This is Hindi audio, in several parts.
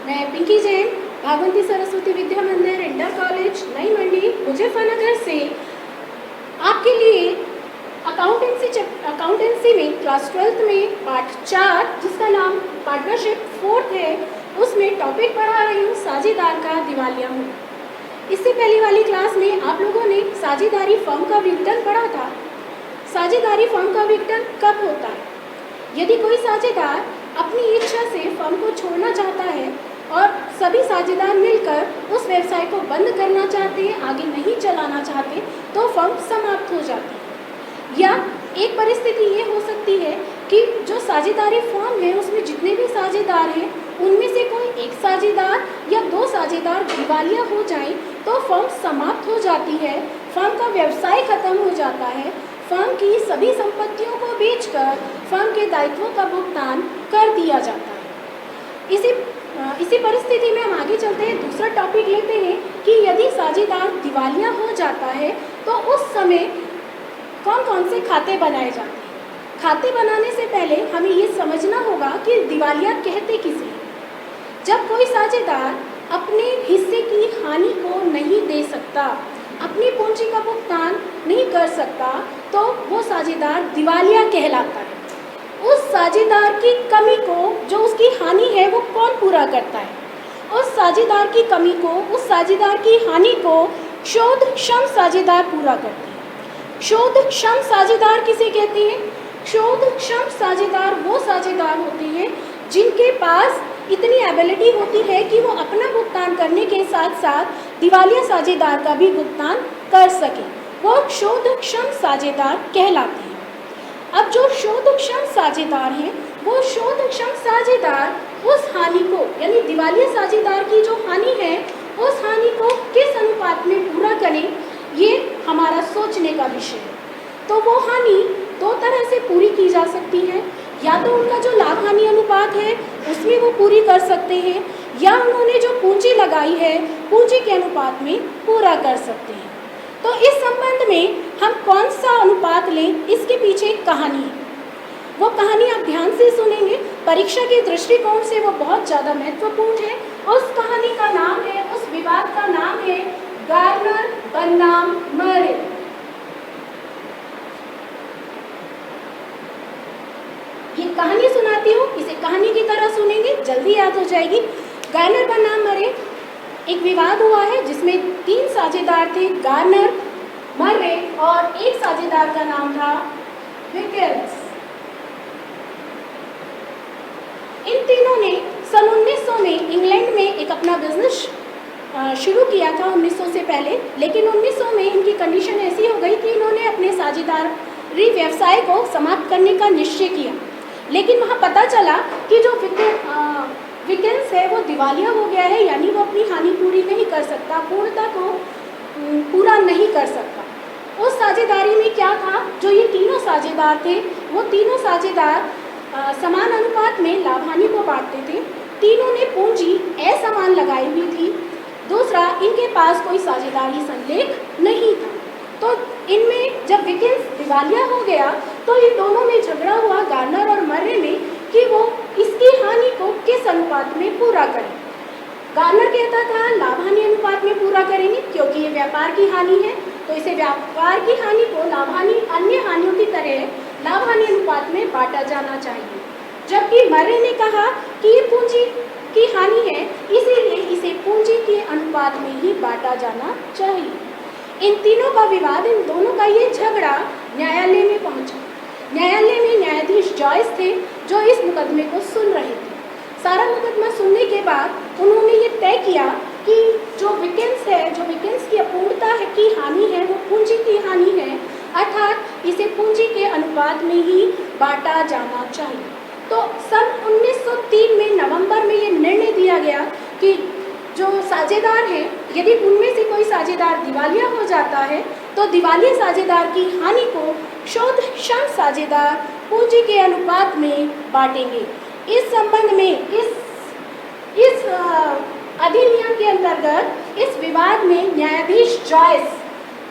मैं पिंकी जैन, भागवती सरस्वती विद्या मंदिर इंटर कॉलेज नई मंडी मुजफ्फरनगर से आपके लिए अकाउंटेंसी में क्लास 12th में पाठ 4 जिसका नाम पार्टनरशिप 4th है, उसमें टॉपिक पढ़ा रही हूँ साझेदार का दिवालिया होना। इससे पहले वाली क्लास में आप लोगों ने साझेदारी फर्म का विघटन पढ़ा था। साझेदारी फर्म का विघटन कब होता है? यदि कोई साझेदार अपनी इच्छा से फर्म को छोड़ना चाहता है और सभी साझेदार मिलकर उस व्यवसाय को बंद करना चाहते हैं, आगे नहीं चलाना चाहते, तो फर्म समाप्त हो जाती है। या एक परिस्थिति ये हो सकती है कि जो साझेदारी फर्म है उसमें जितने भी साझेदार हैं उनमें से कोई एक साझेदार या 2 साझेदार दिवालिया हो जाए तो फर्म समाप्त हो जाती है, फर्म का व्यवसाय खत्म हो जाता है, फर्म की सभी संपत्तियों को बेचकर फर्म के दायित्वों का भुगतान कर दिया जाता है। इसी परिस्थिति में हम आगे चलते हैं, दूसरा टॉपिक लेते हैं कि यदि साझेदार दिवालिया हो जाता है तो उस समय कौन कौन से खाते बनाए जाते हैं। खाते बनाने से पहले हमें ये समझना होगा कि दिवालिया कहते किसे हैं। जब कोई साझेदार अपने हिस्से की हानि को नहीं दे सकता, अपनी पूंजी का भुगतान नहीं कर सकता, तो वो साझेदार दिवालिया कहलाता है। उस साझेदार की कमी को, जो उसकी हानि है, वो कौन पूरा करता है? उस साझेदार की कमी को, उस साझेदार की हानि को शोधक्षम साझेदार पूरा करते हैं। शोधक्षम साझेदार किसे कहते हैं? शोधक्षम साझेदार वो साझेदार होते हैं जिनके पास इतनी एबिलिटी होती है कि वो अपना भुगतान करने के साथ साथ दिवालिया साझेदार का भी भुगतान कर सके, वो शोधक्षम साझेदार कहलाते हैं। अब जो शोधक्षम साझेदार हैं, वो शोधक्षम साझेदार उस हानि को, यानी दिवालिया साझेदार की जो हानि है, उस हानि को किस अनुपात में पूरा करें, ये हमारा सोचने का विषय है। तो वो हानि 2 तरह से पूरी की जा सकती है। या तो उनका जो लाभ हानि अनुपात है उसमें वो पूरी कर सकते हैं, या उन्होंने जो पूंजी लगाई है पूंजी के अनुपात में पूरा कर सकते हैं। तो इस संबंध में हम कौन सा अनुपात लें, इसके पीछे एक कहानी है। वो कहानी आप ध्यान से सुनेंगे, परीक्षा के दृष्टिकोण से वो बहुत ज़्यादा महत्वपूर्ण है। उस कहानी का नाम है, उस विवाद का नाम है गार्नर बनाम मरे। ये कहानी सुनाती हूँ, इसे कहानी की तरह सुनेंगे, जल्दी याद हो जाएगी। गार्नर बनाम मरे एक विवाद हुआ है जिसमें 3 साझेदार थे, गार्नर, मरे और एक साझेदार का नाम था विकिन्स। इन तीनों ने सन 1900 में इंग्लैंड में एक अपना बिजनेस शुरू किया था, 1900 से पहले। लेकिन 1900 में इनकी कंडीशन ऐसी हो गई कि इन्होंने अपने साझेदारी व्यवसाय को समाप्त करने का निश्चय किया। लेकिन वहाँ पता चला कि जो विकिन्स है वो दिवालिया हो गया है, यानी वो अपनी हानि पूरी नहीं कर सकता, पूर्णता को पूरा नहीं कर सकता। उस साझेदारी में क्या था, जो ये तीनों साझेदार थे, वो तीनों साझेदार समान अनुपात में लाभ हानि को बांटते थे। तीनों ने पूंजी असमान लगाई हुई थी। दूसरा, इनके पास कोई साझेदारी संलेख नहीं था। तो इनमें जब विकिन्स दिवालिया हो गया तो इन दोनों में झगड़ा हुआ, गार्नर और मरे में, कि वो इसकी हानि को किस अनुपात में पूरा करें। गार्नर कहता था लाभ हानि अनुपात में पूरा करेंगे, क्योंकि ये व्यापार की हानि है, तो इसे व्यापार की हानि को लाभ हानि अन्य हानियों की तरह लाभ हानि अनुपात में बांटा जाना चाहिए। जबकि मरे ने कहा कि ये पूंजी की हानि है, इसीलिए इसे पूंजी के अनुपात में ही बांटा जाना चाहिए। इन तीनों का विवाद, इन दोनों का ये झगड़ा न्यायालय में पहुंचा। न्यायालय में न्यायाधीश जॉयस थे जो इस मुकदमे को सुन रहे थे। सारा मुकदमा सुनने के बाद उन्होंने ये तय किया कि जो विकिन्स है, जो विकिन्स की अपूर्णता है की हानि है, वो पूंजी की हानि है, अर्थात इसे पूंजी के अनुपात में ही बांटा जाना चाहिए। तो सन 1903 में नवंबर में ये निर्णय दिया गया कि जो साझेदार हैं, यदि उनमें से कोई साझेदार दिवालिया हो जाता है तो दिवालिया साझेदार की हानि को शोधक्षम साझेदार पूंजी के अनुपात में बांटेंगे। इस संबंध में इस अधिनियम के अंतर्गत इस विवाद में न्यायाधीश जॉयस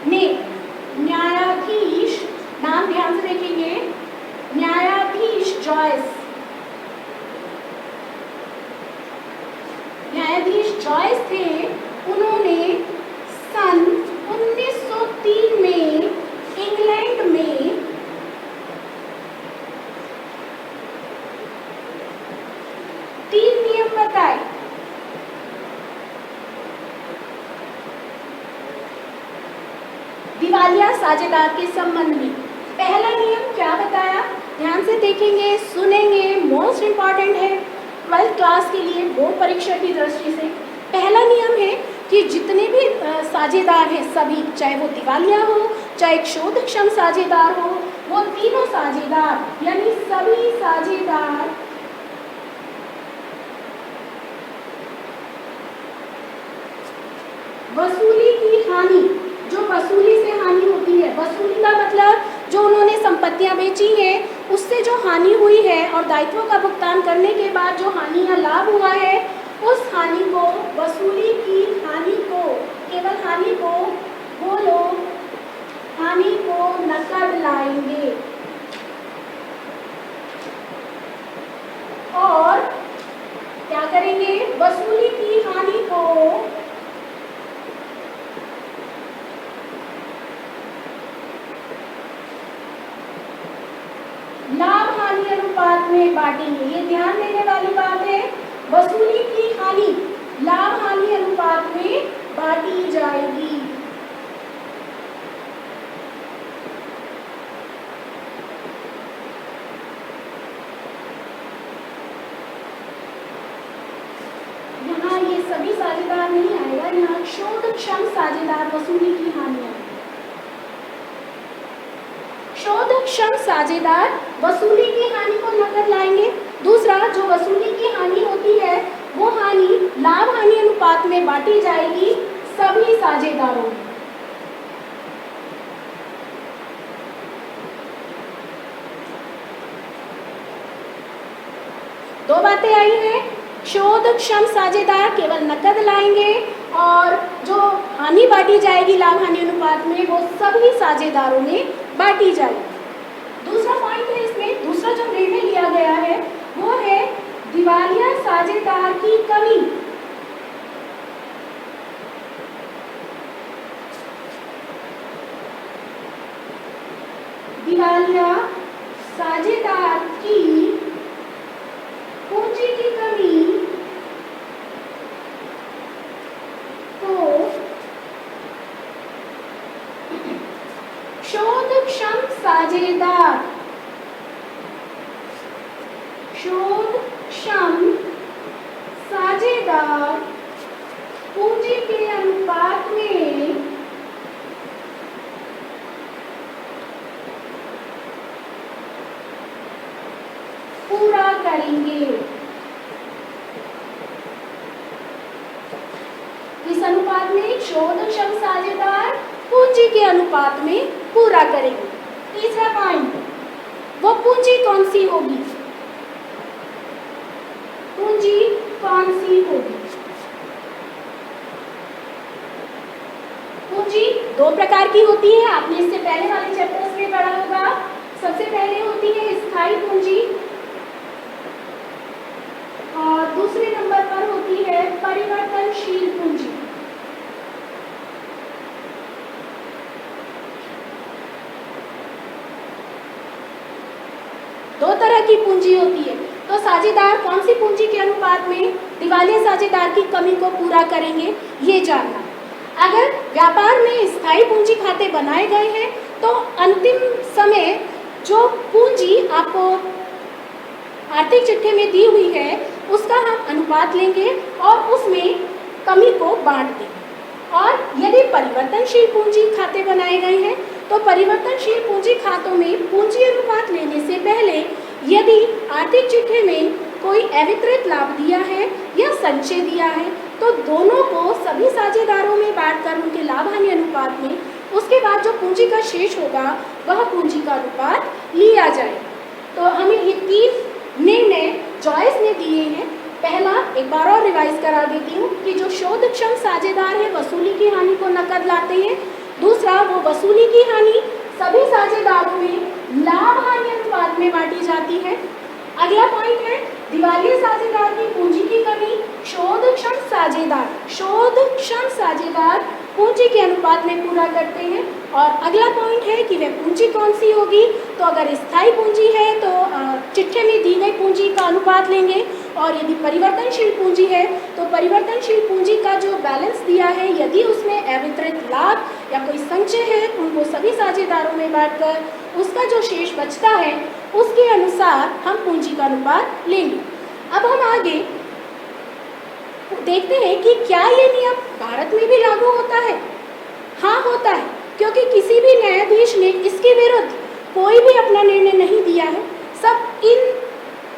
ने, न्यायाधीश नाम ध्यान से देखेंगे, न्यायाधीश जॉयस, न्यायाधीश जॉयस थे, उन्होंने सन 1903 में इंग्लैंड में तीन नियम बताए। दिवालिया साझेदार के संबंध में। पहला नियम क्या बताया, ध्यान से देखेंगे, सुनेंगे, मोस्ट इंपॉर्टेंट है 12th क्लास के लिए बोर्ड परीक्षा की दृष्टि से। पहला नियम है कि जितने भी साझेदार हैं सभी, चाहे वो दिवालिया हो, चाहे शोधक्षम साझेदार हो, वो तीनों साझेदार यानी सभी साझेदार वसूली की हानि, जो वसूली से हानि होती है, वसूली का मतलब जो उन्होंने संपत्तियां बेची हैं उससे जो हानि हुई है और दायित्वों का भुगतान करने के बाद जो हानि या लाभ हुआ है, उस हानि को, वसूली की हानि को, केवल हानि को वो लोग हानि को नकद लाएंगे और क्या करेंगे, वसूली की हानि को लाभ हानि अनुपात में बांटेंगे। ये ध्यान देने वाली बात है, वसूली की हानि लाभ हानि अनुपात में बांटी जाएगी। यहाँ ये सभी साझेदार नहीं आएगा, यहाँ शोधक्षम साझेदार वसूली की हानि आएगी। शोधक्षम साझेदार वसूली की हानि को नकद लाएंगे। दूसरा, जो वसूली की हानि होती है वो हानि लाभ हानि अनुपात में बांटी जाएगी सभी साझेदारों में। दो बातें आई हैं, शोधक्षम साझेदार केवल नकद लाएंगे और जो हानि बांटी जाएगी लाभ हानि अनुपात में वो सभी साझेदारों में बांटी जाएगी। दूसरा पॉइंट है इसमें, दूसरा जो निर्णय लिया गया है वो है दिवालिया साझेदार की कमी। दिवालिया साझेदार की पूंजी की कमी को शोधक्षम साझेदार, शोधक्षम साझेदार पूंजी के अनुपात में पूरा करेंगे। इस अनुपात में शोधक्षम साझेदार पूंजी के अनुपात में पूरा करेंगे। तीसरा पॉइंट, वो पूंजी कौन सी होगी, पूंजी कौन सी होगी। पूंजी दो प्रकार की होती है, आपने इससे पहले वाले चैप्टर्स में पढ़ा होगा। सबसे पहले होती है स्थायी पूंजी और दूसरे नंबर पर होती है परिवर्तनशील पूंजी। दो तरह की पूंजी होती है, तो साझेदार कौन सी पूंजी के अनुपात में दिवालिया साझेदार की कमी को पूरा करेंगे ये जानना। अगर व्यापार में स्थायी पूंजी खाते बनाए गए हैं तो अंतिम समय जो पूंजी आपको आर्थिक चिट्ठे में दी हुई है उसका हम अनुपात लेंगे और उसमें कमी को बांट देंगे। और यदि परिवर्तनशील पूंजी खाते बनाए गए हैं तो परिवर्तनशील पूंजी खातों में पूंजी अनुपात लेने से पहले यदि आर्थिक चिट्ठे में कोई अवितरित लाभ दिया है या संचय दिया है तो दोनों को सभी साझेदारों में बांटकर उनके लाभ हानि अनुपात में उसके बाद जो पूंजी का शेष होगा वह पूंजी का अनुपात लिया जाएगा। तो हमें ये तीन निर्णय जॉयस ने दिए हैं। पहला एक बार और रिवाइज करा देती हूँ कि जो शोधक्षम साझेदार है वसूली की हानि को नकद लाते हैं। दूसरा, वो वसूली की हानि सभी साझेदारों में लाभ हानि अनुपात में बांटी जाती है। अगला पॉइंट है दिवालिया साझेदार की पूंजी की कमी शोधक्षम साझेदार, शोधक्षम साझेदार पूंजी के अनुपात में पूरा करते हैं। और अगला पॉइंट है कि वह पूंजी कौन सी होगी। तो अगर स्थायी पूंजी है तो चिट्ठे में दी गई पूंजी का अनुपात लेंगे, और यदि परिवर्तनशील पूंजी है तो परिवर्तनशील पूंजी का जो बैलेंस दिया है, यदि उसमें अवितरित लाभ या कोई संचय है, उनको सभी साझेदारों में बांटकर उसका जो शेष बचता है उसके अनुसार हम पूंजी का अनुपात लेंगे। अब हम आगे देखते हैं कि क्या ये नियम भारत में भी लागू होता है। हाँ, होता है, क्योंकि किसी भी न्यायाधीश ने इसके विरुद्ध कोई भी अपना निर्णय नहीं दिया है। सब इन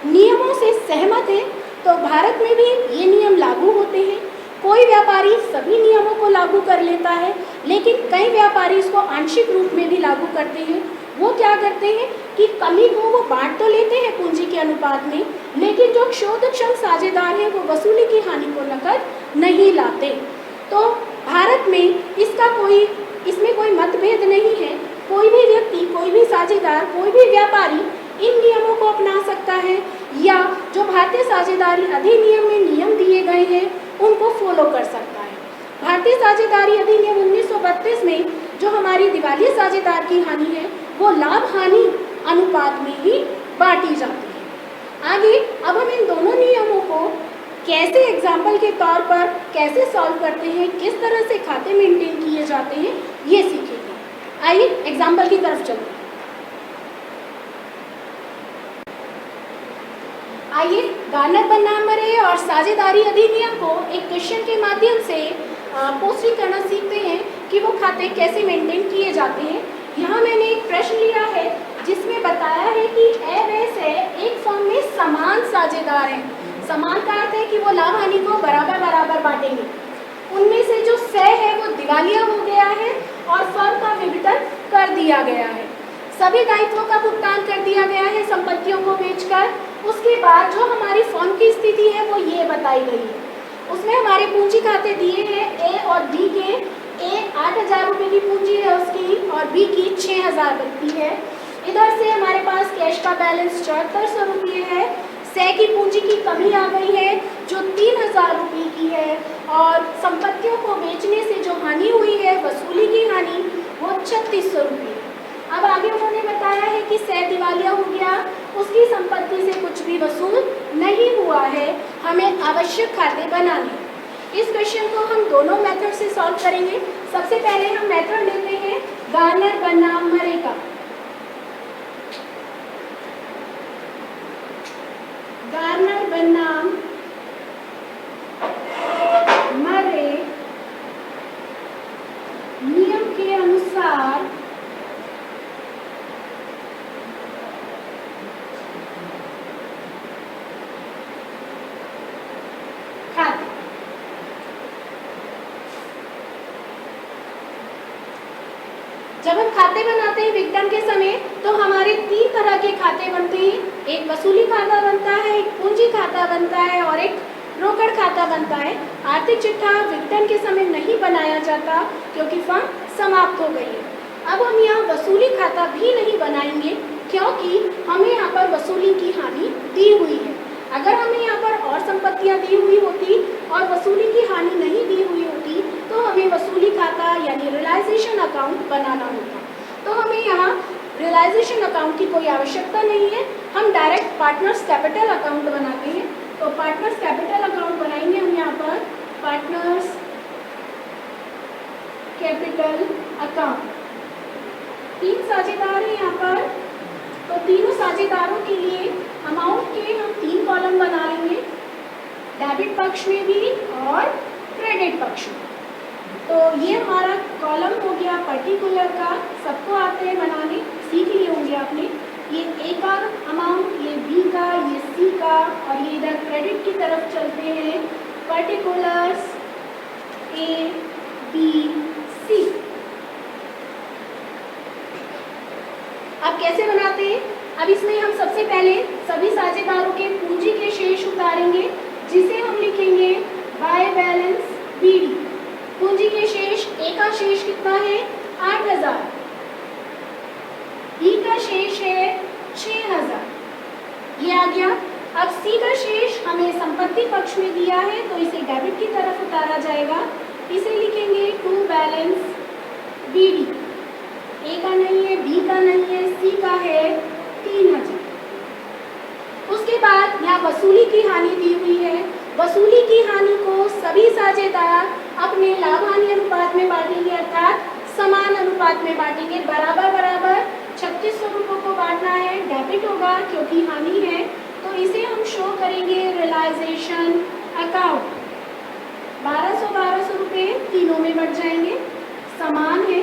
नियमों से सहमत हैं, तो भारत में भी ये नियम लागू होते हैं। कोई व्यापारी सभी नियमों को लागू कर लेता है, लेकिन कई व्यापारी इसको आंशिक रूप में भी लागू करते हैं। वो क्या करते हैं कि कमी को वो बांट तो लेते हैं पूंजी के अनुपात में, लेकिन जो शोधक्षम साझेदार हैं वो वसूली की हानि को नकद नहीं लाते। तो भारत में इसमें कोई मतभेद नहीं है। कोई भी व्यक्ति, कोई भी साझेदार, कोई भी व्यापारी इन नियमों को अपना सकता है, या जो भारतीय साझेदारी अधिनियम में नियम दिए गए हैं उनको फॉलो कर सकता है। भारतीय साझेदारी अधिनियम 1932 में जो हमारी दिवालिया साझेदार की हानि है वो लाभ हानि अनुपात में ही बांटी जाती है। आगे अब हम इन दोनों नियमों को कैसे एग्जाम्पल के तौर पर कैसे सॉल्व करते हैं, किस तरह से खाते मेंटेन किए जाते हैं, ये सीखेंगे। आइए एग्जाम्पल की तरफ चलते हैं। आइए गार्नर-बर्नम-मरे और साझेदारी अधिनियम को एक क्वेश्चन के माध्यम से पोस्टिंग करना सीखते हैं कि वो खाते कैसे मेंटेन किए जाते हैं। यहाँ मैंने एक प्रश्न लिया है जिसमें बताया है कि ए व से एक फर्म में समान साझेदार हैं। समान का अर्थ है कि वो लाभ हानि को बराबर बराबर बांटेंगे। उनमें से जो स है वो दिवालिया हो गया है और फर्म का विघटन कर दिया गया है। सभी दायित्वों का भुगतान कर दिया गया है संपत्तियों को बेचकर। उसके बाद जो हमारी फर्म की स्थिति है वो ये बताई गई है। उसमें हमारे पूंजी खाते दिए हैं ए और बी के। ए 8,000 रुपये की पूंजी है उसकी और बी की 6,000 बनती है। इधर से हमारे पास कैश का बैलेंस 7400 रुपये है। से की पूंजी की कमी आ गई है जो 3,000 रुपये की है, और संपत्तियों को बेचने से जो हानि हुई है, वसूली की हानि, वो 3600 रुपये। अब आगे उन्होंने बताया है कि से दिवालिया हो गया, उसकी संपत्ति से कुछ भी वसूल नहीं हुआ है, हमें आवश्यक खाते बनाने। इस क्वेश्चन को हम दोनों मेथड से सॉल्व करेंगे। सबसे पहले हम मेथड लेते हैं गार्नर-बर्नम-मरे का। गार्नर-बर्नम-मरे नियम के अनुसार खाते। जब हम खाते बनाते हैं विघटन के समय तो हमारे 3 तरह के खाते बनते हैं। एक वसूली खाता बनता है, एक पूंजी खाता बनता है और एक रोकड़ खाता बनता है। आर्थिक चिट्ठा विघटन के समय नहीं बनाया जाता क्योंकि फर्म समाप्त हो गई है। अब हम यहाँ वसूली खाता भी नहीं बनाएंगे क्योंकि हमें यहाँ पर वसूली की हानि दी हुई है। अगर हमें यहाँ पर और संपत्तियाँ दी हुई होती और वसूली की हानि नहीं दी हुई होती तो हमें वसूली खाता यानी रियलाइजेशन अकाउंट बनाना होता। तो हमें यहाँ रियलाइजेशन अकाउंट की कोई आवश्यकता नहीं है, हम डायरेक्ट पार्टनर्स कैपिटल अकाउंट बनाते हैं। तो पार्टनर्स कैपिटल अकाउंट बनाएंगे हम यहाँ पर पार्टनर्स कैपिटल अकाउंट। 3 साझेदार हैं यहाँ पर, तो तीनों साझेदारों के लिए अमाउंट के हम 3 कॉलम बना लेंगे, डेबिट पक्ष में भी और क्रेडिट पक्ष में। तो ये हमारा कॉलम हो गया पर्टिकुलर का, सबको आते हैं बनाने, सीख लिए होंगे आपने। ये ए का अमाउंट, ये बी का, ये सी का, और ये इधर क्रेडिट की तरफ चलते हैं पर्टिकुलर्स ए बी सी। अब कैसे बनाते हैं? अब इसमें हम सबसे पहले सभी साझेदारों के पूंजी के शेष उतारेंगे जिसे हम लिखेंगे बाय बैलेंस बी डी। पूंजी के शेष, ए का शेष कितना है 8,000, बी का शेष है 6,000, ये आ गया। अब सी का शेष हमें संपत्ति पक्ष में दिया है तो इसे डेबिट की तरफ उतारा जाएगा। इसे लिखेंगे टू बैलेंस बी डी। ए का नहीं है, बी का नहीं है, सी का है 3000। उसके बाद यहाँ वसूली की हानि दी हुई है। वसूली की हानि को सभी साझेदार अपने लाभ हानि अनुपात में बांटेंगे, अर्थात समान अनुपात में बांटेंगे। बराबर बराबर 3600 रुपये को बांटना है। डेबिट होगा क्योंकि हानि है, तो इसे हम शो करेंगे रियलाइजेशन अकाउंट। 1200 रुपये तीनों में बढ़ जाएंगे, समान है।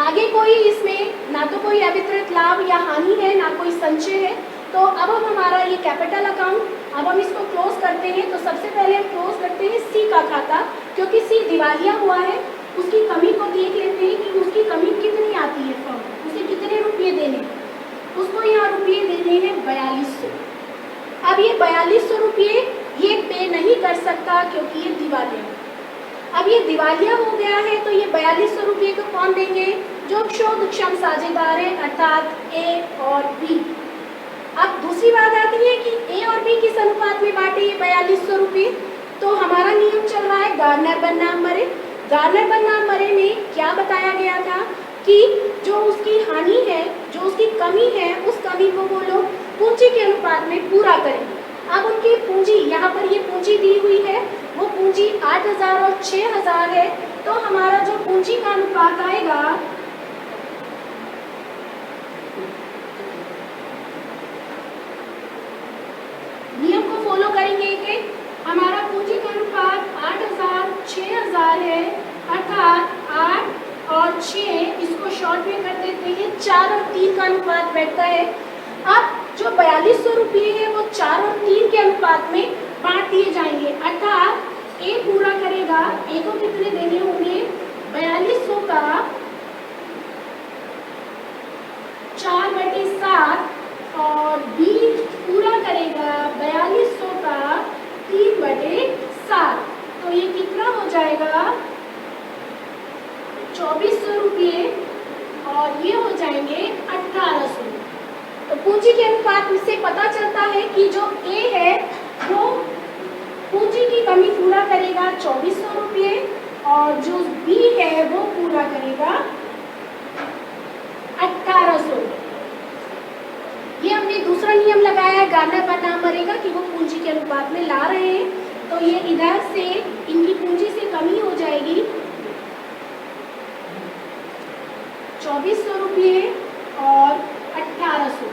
आगे कोई इसमें ना तो कोई अवितरित लाभ या हानि है, ना कोई संचय है। तो अब हम हमारा ये कैपिटल अकाउंट, अब हम इसको क्लोज करते हैं। तो सबसे पहले हम क्लोज करते हैं सी का खाता, क्योंकि सी दिवालिया हुआ है। उसकी कमी को देख लेते हैं कि उसकी कमी कितनी आती है, फर्म उसे कितने रुपये देने। उसको यहाँ रुपये देने हैं 4200। अब ये 4200 रुपये ये पे नहीं कर सकता क्योंकि ये दिवालिया है। अब ये दिवालिया हो गया है, तो ये 4200 रुपये को कौन देंगे? जो शोधक्षम साझेदार है, अर्थात ए और बी। अब दूसरी बात आती है कि ए और बी किस अनुपात में बांटे ये 4200 रुपये। तो हमारा नियम चल रहा है गार्नर बनाम मरे। गार्नर बनाम मरे में क्या बताया गया था कि जो उसकी हानि है, जो उसकी कमी है, उस कमी को वो लोग पूंजी के अनुपात में पूरा करेंगे। अब उनकी पूंजी, यहाँ पर ये पूंजी दी हुई है, वो पूंजी 8000 और 6000 है। तो हमारा जो पूंजी का अनुपात आएगा नियम को फॉलो करेंगे कि हमारा पूंजी का अनुपात 8000 6000 है, अर्थात 8 और 6 इसको शॉर्ट में कर देते हैं। 4 और 3 का अनुपात बैठता है। अब जो 4200 रुपये है वो 4 और 3 के अनुपात में बांट दिए जाएंगे, अर्थात ए पूरा करेगा। ए को कितने देने होंगे? 4200 का 4/7 और बी पूरा करेगा 4200 का 3/7। तो ये कितना हो जाएगा? 2400 रुपये और ये हो जाएंगे 1800। तो पूंजी के अनुपात से पता चलता है कि जो ए है वो पूंजी की कमी पूरा करेगा 2400 रुपये और जो बी है वो पूरा करेगा 1800। ये हमने दूसरा नियम लगाया है गार्नर बनाम मरेगा कि वो पूंजी के अनुपात में ला रहे हैं। तो ये इधर से इनकी पूंजी से कमी हो जाएगी 2400 रुपये और 1800।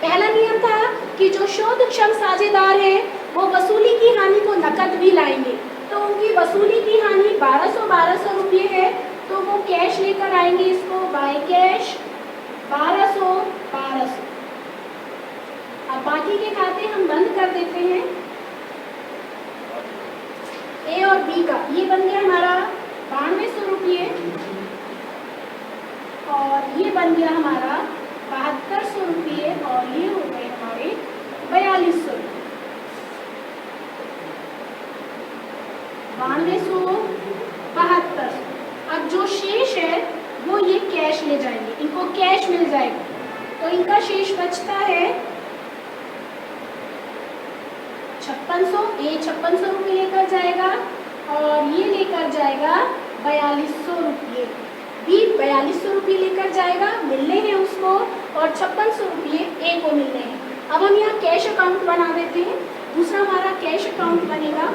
पहला नियम था कि जो शोधक्षम साझेदार है वो वसूली की हानि को नकद भी लाएंगे। तो उनकी वसूली की हानि 1200 रुपये है, तो वो कैश लेकर आएंगे इसको बाय कैश 1200। अब बाकी के खाते हम बंद कर देते हैं। ए और बी का ये बन गया हमारा 9200 रुपये और ये बन गया हमारा 7200 रुपये और ये हो गए हमारे 4200। 9200 7200। अब जो शेष है वो ये कैश ले जाएंगे, इनको कैश मिल जाएगा। तो इनका शेष बचता है 5600। ए 5600 रुपये लेकर जाएगा और ये लेकर जाएगा 4200 रुपये। बी 4200 रुपये लेकर जाएगा, मिलने हैं उसको, और 5600 रुपये ए को मिलने हैं। अब हम यहाँ कैश अकाउंट बना देते हैं। दूसरा हमारा कैश अकाउंट बनेगा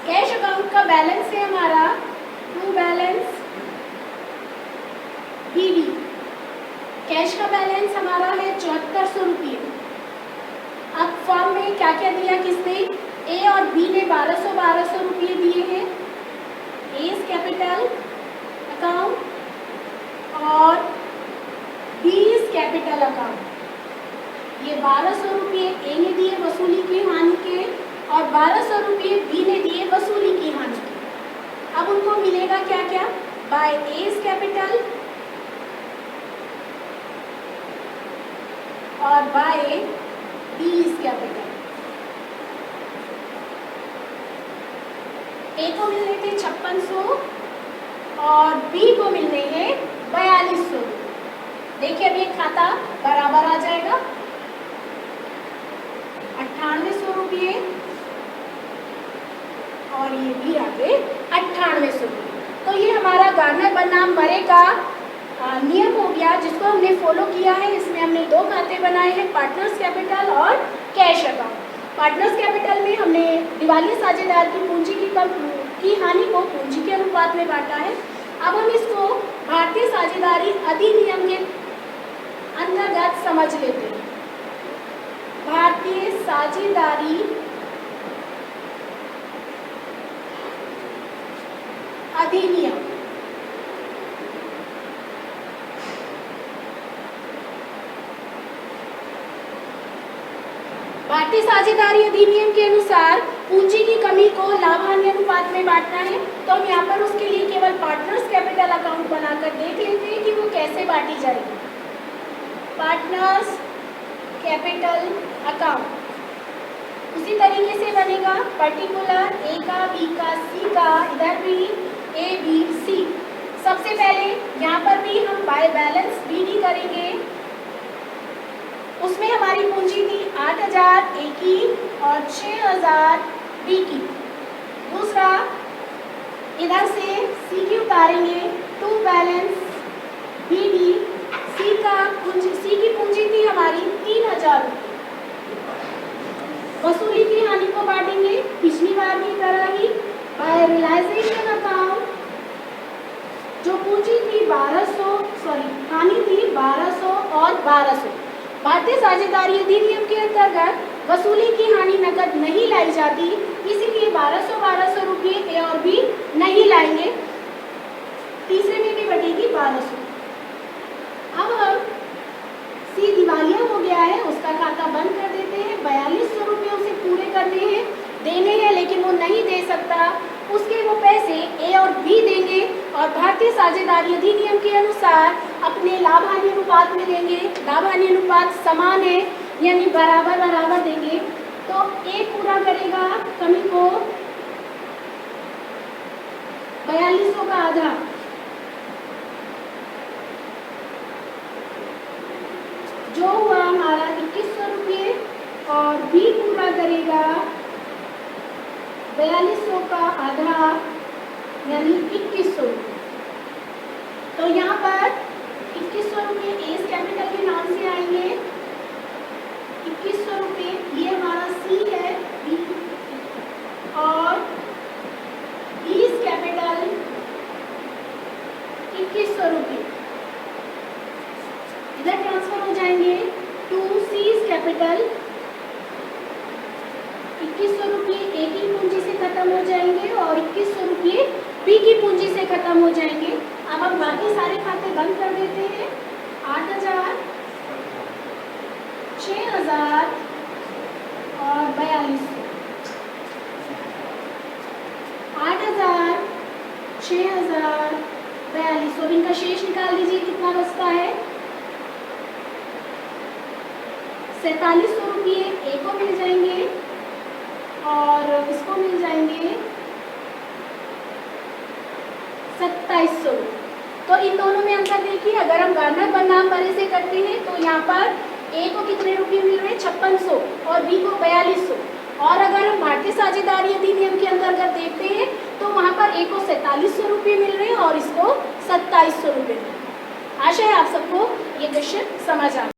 कैश अकाउंट का बैलेंस है हमारा ट्रू बैलेंस बीडी। कैश का बैलेंस हमारा है 7400 रुपये। अब फॉर्म में क्या क्या दिया किसने? ए और बी ने 1200 रुपये दिए हैं। एज कैपिटल अकाउंट और बीज कैपिटल अकाउंट। ये 1200 रुपये ए ने दिए वसूली की हानि के और 1200 रुपये बी ने दिए वसूली की हानि के। अब उनको मिलेगा क्या क्या? बाय एज कैपिटल और बाय बीज कैपिटल। ए को मिलने थे 5600 और बी को मिलने हैं 4200। देखिए अब ये खाता बराबर आ जाएगा 9800 रुपये और ये भी आ गए 9800 रुपये। तो ये हमारा गार्नर बनाम मरे का नियम हो गया जिसको हमने फॉलो किया है। इसमें हमने दो खाते बनाए हैं, पार्टनर्स कैपिटल और कैश अकाउंट। पार्टनर्स कैपिटल में हमने दिवालिया साझेदार की पूंजी की हानि को पूंजी के अनुपात में बांटा है। अब हम इसको भारतीय साझेदारी अधिनियम के अंतर्गत समझ लेते हैं। भारतीय साझेदारी अधिनियम भारतीय साझेदारी अधिनियम के अनुसार पूंजी की कमी को लाभ हानि अनुपात में बांटना है। तो हम यहाँ पर उसके लिए केवल पार्टनर्स कैपिटल अकाउंट बनाकर देख लेते हैं कि वो कैसे बांटी जाएगी। पार्टनर्स कैपिटल अकाउंट उसी तरीके से बनेगा, पर्टिकुलर ए का, बी का, सी का, इधर भी ए बी सी। सबसे पहले यहाँ पर भी हम बाय बैलेंस बीडी करेंगे। उसमें हमारी पूंजी थी 8000 ए की और 6000 बी की। दूसरा इधर से सी की उतारेंगे, टू बैलेंस बी डी। सी की पूंजी थी हमारी 3000 रुपये। वसूली की हानि को बांटेंगे पिछली बार की तरह ही बाय रियलाइजेशन अकाउंट। जो पूंजी थी 1200, हानि थी 1200 और 1200। भारतीय साझेदारी अधिनियम के अंतर्गत वसूली की हानि नकद नहीं लाई जाती, इसीलिए 1200 रुपये ए और बी नहीं लाएंगे। तीसरे में भी बटेगी 1200। अब हम सी दिवालिया हो गया है, उसका खाता बंद कर देते हैं। 4200 रुपये उसे पूरे करने हैं, देने हैं, लेकिन वो नहीं दे सकता। उसके वो पैसे ए और बी देंगे और भारतीय साझेदारी अधिनियम के अनुसार अपने लाभ हानि अनुपात में देंगे। लाभ हानि अनुपात समान है यानी बराबर बराबर देंगे। तो ए पूरा करेगा कमी को 4200 का आधा, जो हुआ हमारा 2100 रुपये, और बी पूरा करेगा 4200 का आधा यानी 2100। तो यहाँ पर 2100 रुपये एस कैपिटल के नाम से आएंगे। 2100 रुपये ये हमारा सी है, बी, और बीस कैपिटल 2100 रुपये इधर ट्रांसफर हो जाएंगे टू सीज कैपिटल। 2100 रुपये ए की पूंजी से खत्म हो जाएंगे और 2100 रुपये बी की पूंजी से खत्म हो जाएंगे। अब हम बाकी सारे खाते बंद कर देते हैं। 8000, 6000 और 4200। 8000, 6000, 4200। इनका शेष निकाल दीजिए, कितना बचता है? 4700 रुपये ए को मिल जाएंगे और इसको मिल जाएंगे 2700। तो इन दोनों में अंतर देखिए, अगर हम गार्नर बनाम मरे से करते हैं तो यहाँ पर ए को कितने रुपये मिल रहे हैं? 5600 और बी को 4200। और अगर हम भारतीय साझेदारी अधिनियम के अंतर्गत देखते हैं तो वहाँ पर ए को 4700 रुपये मिल रहे हैं और इसको 2700 रुपये। आशा है आप सबको ये क्वेश्चन समझ आ